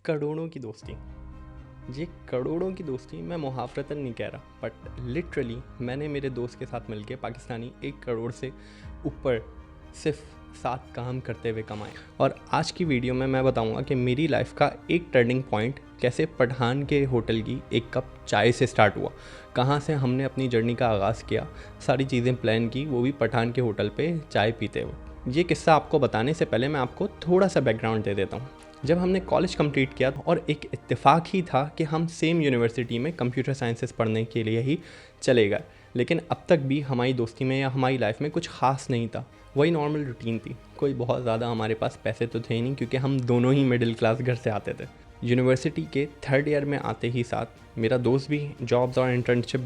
करोड़ों की दोस्ती। ये करोड़ों की दोस्ती मैं मुहावरतन नहीं कह रहा, बट लिटरली मैंने मेरे दोस्त के साथ मिलके पाकिस्तानी 1 करोड़ से ऊपर सिर्फ 7 काम करते हुए कमाए। और आज की वीडियो में मैं बताऊंगा कि मेरी लाइफ का एक टर्निंग पॉइंट कैसे पठान के होटल की एक कप चाय से स्टार्ट हुआ, कहाँ से हमने अपनी जर्नी का आगाज़ किया, सारी चीज़ें प्लान की, वो भी पठान के होटल पे चाय पीते हुए। ये किस्सा आपको बताने से पहले मैं आपको थोड़ा सा बैकग्राउंड दे देता हूँ। जब हमने कॉलेज कंप्लीट किया और एक इत्तेफाक ही था कि हम सेम यूनिवर्सिटी में कंप्यूटर साइंसेस पढ़ने के लिए ही चले गए, लेकिन अब तक भी हमारी दोस्ती में या हमारी लाइफ में कुछ ख़ास नहीं था। वही नॉर्मल रूटीन थी, कोई बहुत ज़्यादा हमारे पास पैसे तो थे नहीं क्योंकि हम दोनों ही मिडिल क्लास घर से आते थे। यूनिवर्सिटी के 3rd ईयर में आते ही साथ मेरा दोस्त भी जॉब्स और इंटर्नशिप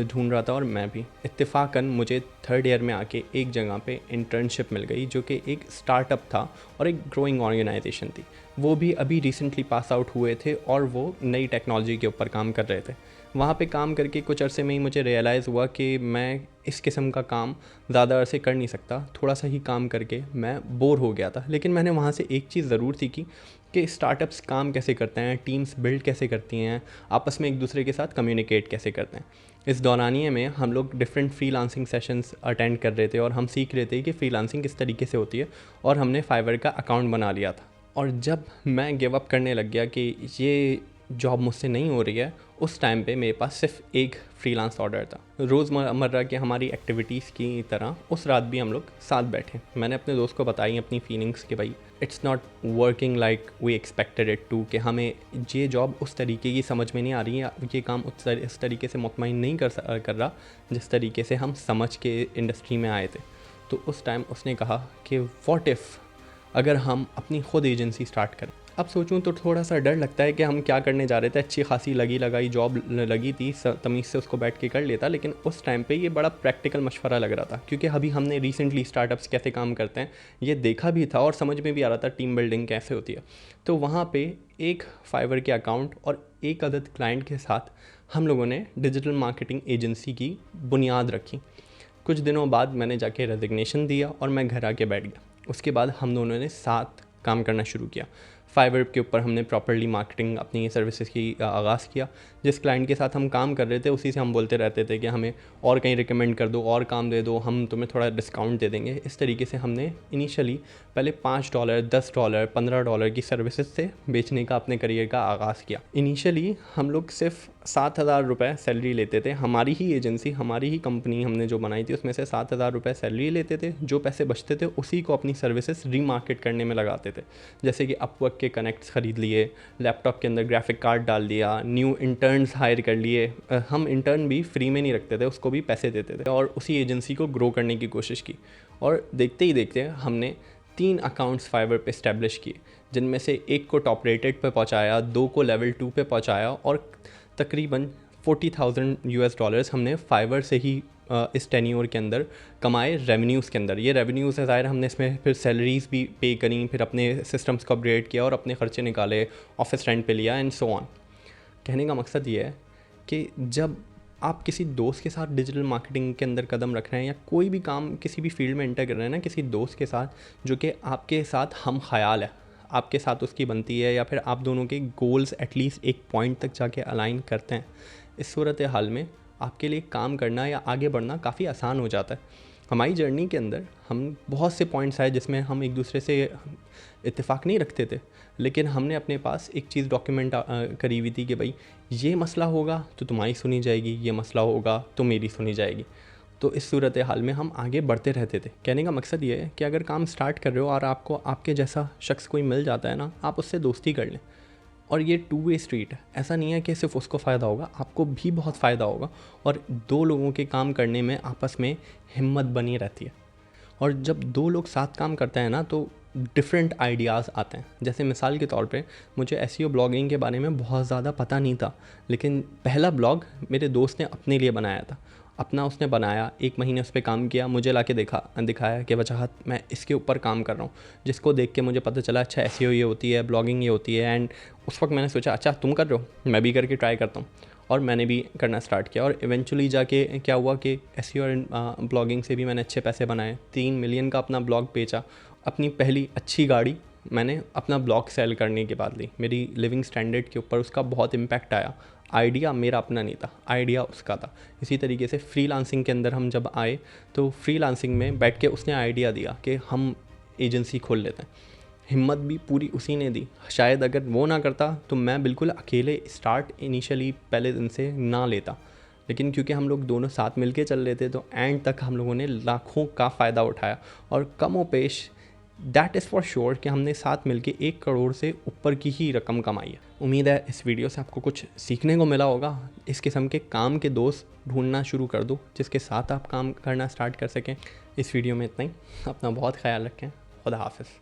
ढूंढ रहा था और मैं भी। इत्तेफाकन मुझे 3rd ईयर में आके एक जगह पे इंटर्नशिप मिल गई जो कि एक स्टार्टअप था और एक ग्रोइंग ऑर्गेनाइजेशन थी। वो भी अभी रिसेंटली पास आउट हुए थे और वो नई टेक्नोलॉजी के ऊपर काम कर रहे थे। वहाँ पे काम करके कुछ अरसे में ही मुझे रियलाइज़ हुआ कि मैं इस किस्म का काम ज़्यादा अरसे कर नहीं सकता। थोड़ा सा ही काम करके मैं बोर हो गया था, लेकिन मैंने वहाँ से एक चीज़ ज़रूर सीखी कि स्टार्टअप्स काम कैसे करते हैं, टीम्स बिल्ड कैसे करती हैं, आपस में एक दूसरे के साथ कम्युनिकेट कैसे करते हैं। इस दौरानिए में हम लोग डिफरेंट फ्रीलांसिंग सेशंस अटेंड कर रहे थे और हम सीख रहे थे कि फ्रीलांसिंग किस तरीके से होती है, और हमने फाइवर का अकाउंट बना लिया था। और जब मैं गिव अप करने लग गया कि ये जॉब मुझसे नहीं हो रही है, उस टाइम पे मेरे पास सिर्फ एक फ्रीलांस ऑर्डर था। रोज़मर्रा की हमारी एक्टिविटीज़ की तरह उस रात भी हम लोग साथ बैठे। मैंने अपने दोस्त को बताई अपनी फीलिंग्स कि भाई it's not working like we expected it to, कि हमें ये जॉब उस तरीके की समझ में नहीं आ रही है, ये काम इस तरीके से मुतमईन नहीं कर रहा जिस तरीके से हम समझ के इंडस्ट्री में आए थे। तो उस टाइम उसने कहा कि व्हाट इफ़ अगर हम अपनी खुद एजेंसी स्टार्ट करें। अब सोचूं तो थोड़ा सा डर लगता है कि हम क्या करने जा रहे थे। अच्छी खासी लगाई जॉब लगी थी, तमीज़ से उसको बैठ के कर लेता, लेकिन उस टाइम पे ये बड़ा प्रैक्टिकल मशवरा लग रहा था क्योंकि अभी हमने रिसेंटली स्टार्टअप्स कैसे काम करते हैं ये देखा भी था और समझ में भी आ रहा था टीम बिल्डिंग कैसे होती है। तो वहाँ पे एक फाइवर के अकाउंट और एक अदद क्लाइंट के साथ हम लोगों ने डिजिटल मार्केटिंग एजेंसी की बुनियाद रखी। कुछ दिनों बाद मैंने जाके रेजिग्नेशन दिया और मैं घर आके बैठ गया। उसके बाद हम दोनों ने साथ काम करना शुरू किया। फाइवर के ऊपर हमने प्रॉपर्ली मार्केटिंग अपनी सर्विसेज की आगाज़ किया। जिस क्लाइंट के साथ हम काम कर रहे थे उसी से हम बोलते रहते थे कि हमें और कहीं रिकमेंड कर दो, और काम दे दो, हम तुम्हें थोड़ा डिस्काउंट दे देंगे। इस तरीके से हमने इनिशियली पहले $5, $10, $15 की सर्विसेज से बेचने का अपने करियर का आगाज़ किया। इनिशियली हम लोग सिर्फ ₹7,000 सैलरी लेते थे। हमारी ही एजेंसी, हमारी ही कंपनी हमने जो बनाई थी उसमें से ₹7,000 सैलरी लेते थे। जो पैसे बचते थे उसी को अपनी सर्विसेज रीमार्केट करने में लगाते थे। जैसे कि अपवर्क के कनेक्ट्स ख़रीद लिए, लैपटॉप के अंदर ग्राफिक कार्ड डाल दिया, न्यू इंटर्न्स हायर कर लिए। हम इंटर्न भी फ्री में नहीं रखते थे, उसको भी पैसे देते थे और उसी एजेंसी को ग्रो करने की कोशिश की। और देखते ही देखते हमने 3 अकाउंट्स फाइवर पे इस्टेब्लिश किए, जिनमें से एक को टॉप रेटेड पे पहुंचाया, 2 को लेवल 2 पे पहुंचाया और तकरीबन $40,000 हमने फाइवर से ही इस टेन्योर के अंदर कमाए रेवेन्यूज़ के अंदर। ये रेवेन्यूज़ है ज़ाहिर, हमने इसमें फिर सैलरीज़ भी पे करी, फिर अपने सिस्टम्स को अपग्रेड किया और अपने ख़र्चे निकाले, ऑफिस रेंट पे लिया एंड सो ऑन। कहने का मकसद ये है कि जब आप किसी दोस्त के साथ डिजिटल मार्केटिंग के अंदर कदम रख रहे हैं या कोई भी काम किसी भी फील्ड में एंटर कर रहे हैं ना, किसी दोस्त के साथ जो कि आपके साथ हम ख्याल है, आपके साथ उसकी बनती है, या फिर आप दोनों के गोल्स एटलीस्ट एक पॉइंट तक जाके अलाइन करते हैं, इस सूरत हाल में आपके लिए काम करना या आगे बढ़ना काफ़ी आसान हो जाता है। हमारी जर्नी के अंदर हम बहुत से पॉइंट्स आए जिसमें हम एक दूसरे से इत्तेफाक नहीं रखते थे, लेकिन हमने अपने पास एक चीज़ डॉक्यूमेंट करी हुई थी कि भाई ये मसला होगा तो तुम्हारी सुनी जाएगी, ये मसला होगा तो मेरी सुनी जाएगी। तो इस सूरत हाल में हम आगे बढ़ते रहते थे। कहने का मकसद ये है कि अगर काम स्टार्ट कर रहे हो और आपको आपके जैसा शख्स कोई मिल जाता है ना, आप उससे दोस्ती कर लें। और ये 2 वे स्ट्रीट है, ऐसा नहीं है कि सिर्फ उसको फ़ायदा होगा, आपको भी बहुत फ़ायदा होगा। और 2 लोगों के काम करने में आपस में हिम्मत बनी रहती है। और जब 2 लोग साथ काम करते हैं ना तो डिफरेंट आइडियाज़ आते हैं। जैसे मिसाल के तौर पे मुझे एसईओ ब्लॉगिंग के बारे में बहुत ज़्यादा पता नहीं था, लेकिन पहला ब्लॉग मेरे दोस्त ने अपने लिए बनाया था। अपना उसने बनाया, 1 महीने उस पर काम किया, मुझे लाके दिखाया कि वजहत मैं इसके ऊपर काम कर रहा हूँ, जिसको देख के मुझे पता चला अच्छा एसईओ ये होती है, ब्लॉगिंग ये होती है। एंड उस वक्त मैंने सोचा अच्छा तुम कर रहे हो, मैं भी करके ट्राई करता हूँ, और मैंने भी करना स्टार्ट किया। और इवेंचुअली जाके क्या हुआ कि एसईओ और ब्लॉगिंग से भी मैंने अच्छे पैसे बनाए। 3 मिलियन का अपना ब्लॉग बेचा, अपनी पहली अच्छी गाड़ी मैंने अपना ब्लॉग सेल करने के बाद ली, मेरी लिविंग स्टैंडर्ड के ऊपर उसका बहुत इम्पैक्ट आया। आइडिया मेरा अपना नहीं था, आइडिया उसका था। इसी तरीके से फ्रीलांसिंग के अंदर हम जब आए तो फ्रीलांसिंग में बैठ के उसने आइडिया दिया कि हम एजेंसी खोल लेते हैं। हिम्मत भी पूरी उसी ने दी। शायद अगर वो ना करता तो मैं बिल्कुल अकेले स्टार्ट इनिशियली पहले दिन से ना लेता, लेकिन क्योंकि हम लोग दोनों साथ मिलके चल रहे थे तो एंड तक हम लोगों ने लाखों का फ़ायदा उठाया। और कमोपेश दैट इज़ फॉर श्योर कि हमने साथ मिलके 1 करोड़ से ऊपर की ही रकम कमाई है। उम्मीद है इस वीडियो से आपको कुछ सीखने को मिला होगा। इस किस्म के काम के दोस्त ढूंढना शुरू कर दो जिसके साथ आप काम करना स्टार्ट कर सकें। इस वीडियो में इतना ही। अपना बहुत ख्याल रखें। खुदा हाफिज़।